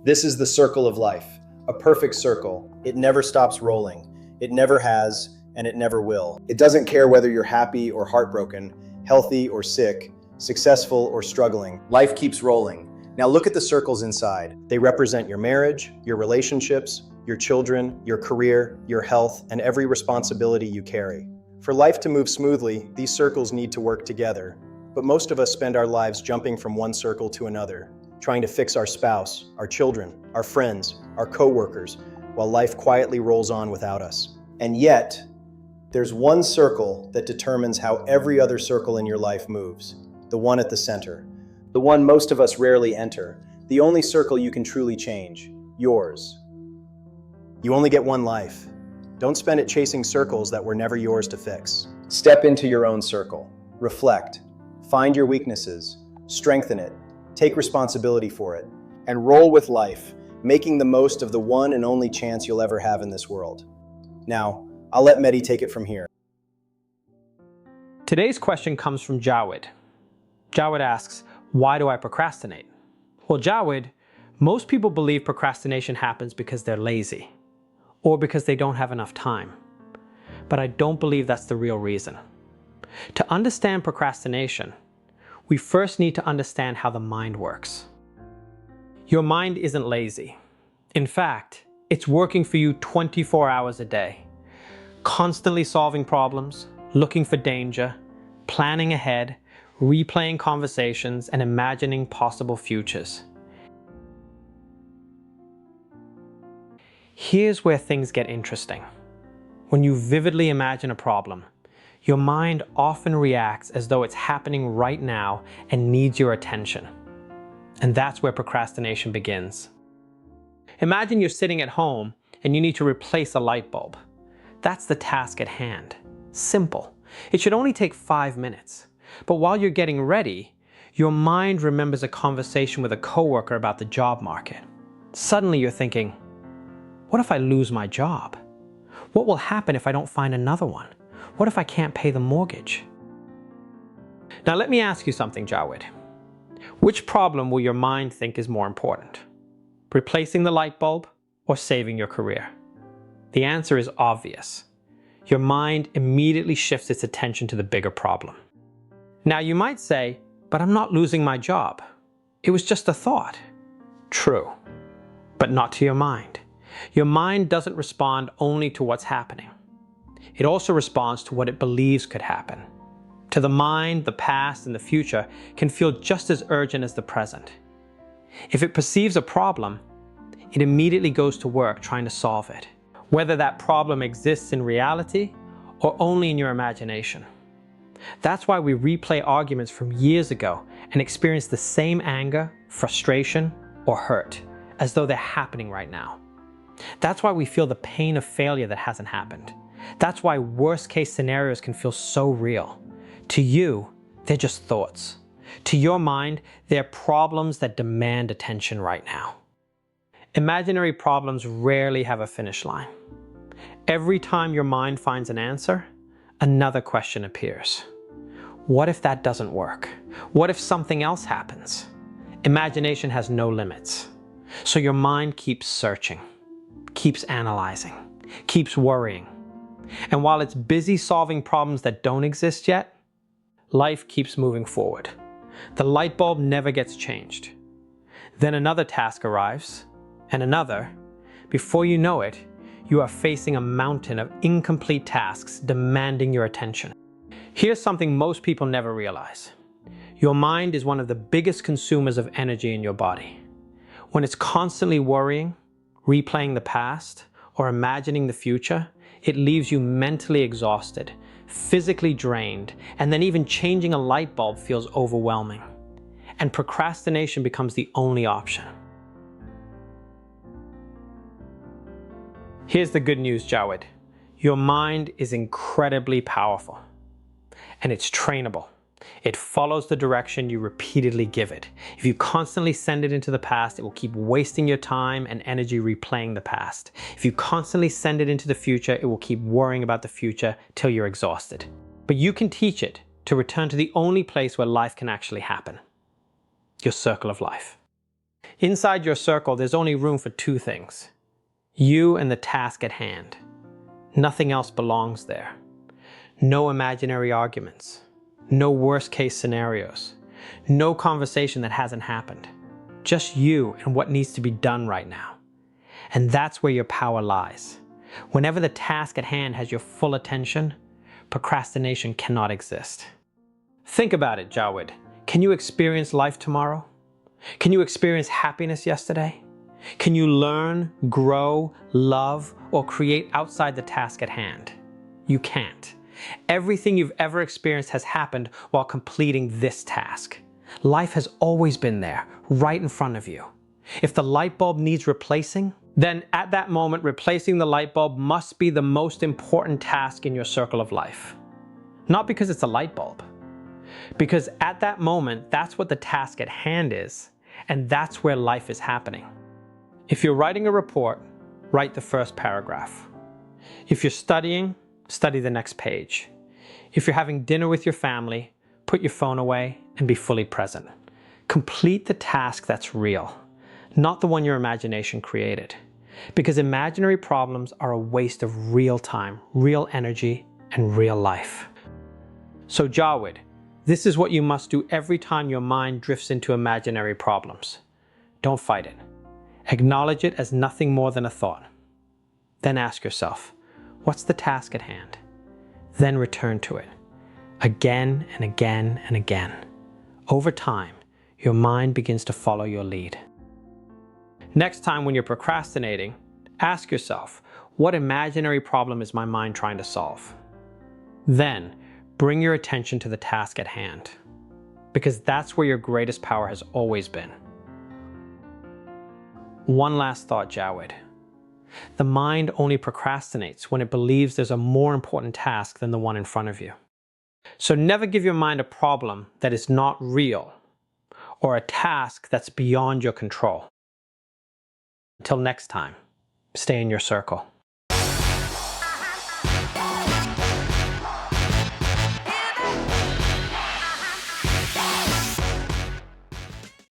This is the circle of life, a perfect circle. It never stops rolling. It never has, and it never will. It doesn't care whether you're happy or heartbroken, healthy or sick, successful or struggling. Life keeps rolling. Now look at the circles inside. They represent your marriage, your relationships, your children, your career, your health, and every responsibility you carry. For life to move smoothly, these circles need to work together. But most of us spend our lives jumping from one circle to another, trying to fix our spouse, our children, our friends, our coworkers, while life quietly rolls on without us. And yet, there's one circle that determines how every other circle in your life moves, the one at the center, the one most of us rarely enter, the only circle you can truly change, yours. You only get one life. Don't spend it chasing circles that were never yours to fix. Step into your own circle, reflect, find your weaknesses, strengthen it, take responsibility for it, and roll with life, making the most of the one and only chance you'll ever have in this world. Now, I'll let Mehdi take it from here. Today's question comes from Jawed. Jawed asks, why do I procrastinate? Well, Jawed, most people believe procrastination happens because they're lazy or because they don't have enough time. But I don't believe that's the real reason. To understand procrastination, we first need to understand how the mind works. Your mind isn't lazy. In fact, it's working for you 24 hours a day, constantly solving problems, looking for danger, planning ahead, replaying conversations, and imagining possible futures. Here's where things get interesting. When you vividly imagine a problem, your mind often reacts as though it's happening right now and needs your attention. And that's where procrastination begins. Imagine you're sitting at home and you need to replace a light bulb. That's the task at hand. Simple. It should only take 5 minutes. But while you're getting ready, your mind remembers a conversation with a coworker about the job market. Suddenly you're thinking, what if I lose my job? What will happen if I don't find another one? What if I can't pay the mortgage? Now let me ask you something, Jawed. Which problem will your mind think is more important? Replacing the light bulb or saving your career? The answer is obvious. Your mind immediately shifts its attention to the bigger problem. Now you might say, but I'm not losing my job. It was just a thought. True, but not to your mind. Your mind doesn't respond only to what's happening. It also responds to what it believes could happen. To the mind, the past and the future can feel just as urgent as the present. If it perceives a problem, it immediately goes to work trying to solve it, whether that problem exists in reality or only in your imagination. That's why we replay arguments from years ago and experience the same anger, frustration, or hurt, as though they're happening right now. That's why we feel the pain of failure that hasn't happened. That's why worst-case scenarios can feel so real. To you, they're just thoughts. To your mind, they're problems that demand attention right now. Imaginary problems rarely have a finish line. Every time your mind finds an answer, another question appears. What if that doesn't work? What if something else happens? Imagination has no limits. So your mind keeps searching, keeps analyzing, keeps worrying. And while it's busy solving problems that don't exist yet, life keeps moving forward. The light bulb never gets changed. Then another task arrives, and another. Before you know it, you are facing a mountain of incomplete tasks demanding your attention. Here's something most people never realize. Your mind is one of the biggest consumers of energy in your body. When it's constantly worrying, replaying the past, or imagining the future, it leaves you mentally exhausted, physically drained, and then even changing a light bulb feels overwhelming. And procrastination becomes the only option. Here's the good news, Jawed. Your mind is incredibly powerful, and it's trainable. It follows the direction you repeatedly give it. If you constantly send it into the past, it will keep wasting your time and energy replaying the past. If you constantly send it into the future, it will keep worrying about the future till you're exhausted. But you can teach it to return to the only place where life can actually happen. Your circle of life. Inside your circle, there's only room for two things: you and the task at hand. Nothing else belongs there. No imaginary arguments. No worst-case scenarios. No conversation that hasn't happened. Just you and what needs to be done right now. And that's where your power lies. Whenever the task at hand has your full attention, procrastination cannot exist. Think about it, Jawed. Can you experience life tomorrow? Can you experience happiness yesterday? Can you learn, grow, love, or create outside the task at hand? You can't. Everything you've ever experienced has happened while completing this task. Life has always been there, right in front of you. If the light bulb needs replacing, then at that moment, replacing the light bulb must be the most important task in your circle of life. Not because it's a light bulb. Because at that moment, that's what the task at hand is, and that's where life is happening. If you're writing a report, write the first paragraph. If you're studying, study the next page. If you're having dinner with your family, put your phone away and be fully present. Complete the task that's real, not the one your imagination created. Because imaginary problems are a waste of real time, real energy, and real life. So Jawed, this is what you must do every time your mind drifts into imaginary problems. Don't fight it. Acknowledge it as nothing more than a thought. Then ask yourself, what's the task at hand? Then return to it. Again and again and again. Over time, your mind begins to follow your lead. Next time when you're procrastinating, ask yourself, what imaginary problem is my mind trying to solve? Then, bring your attention to the task at hand, because that's where your greatest power has always been. One last thought, Jawed. The mind only procrastinates when it believes there's a more important task than the one in front of you. So never give your mind a problem that is not real, or a task that's beyond your control. Until next time, stay in your circle.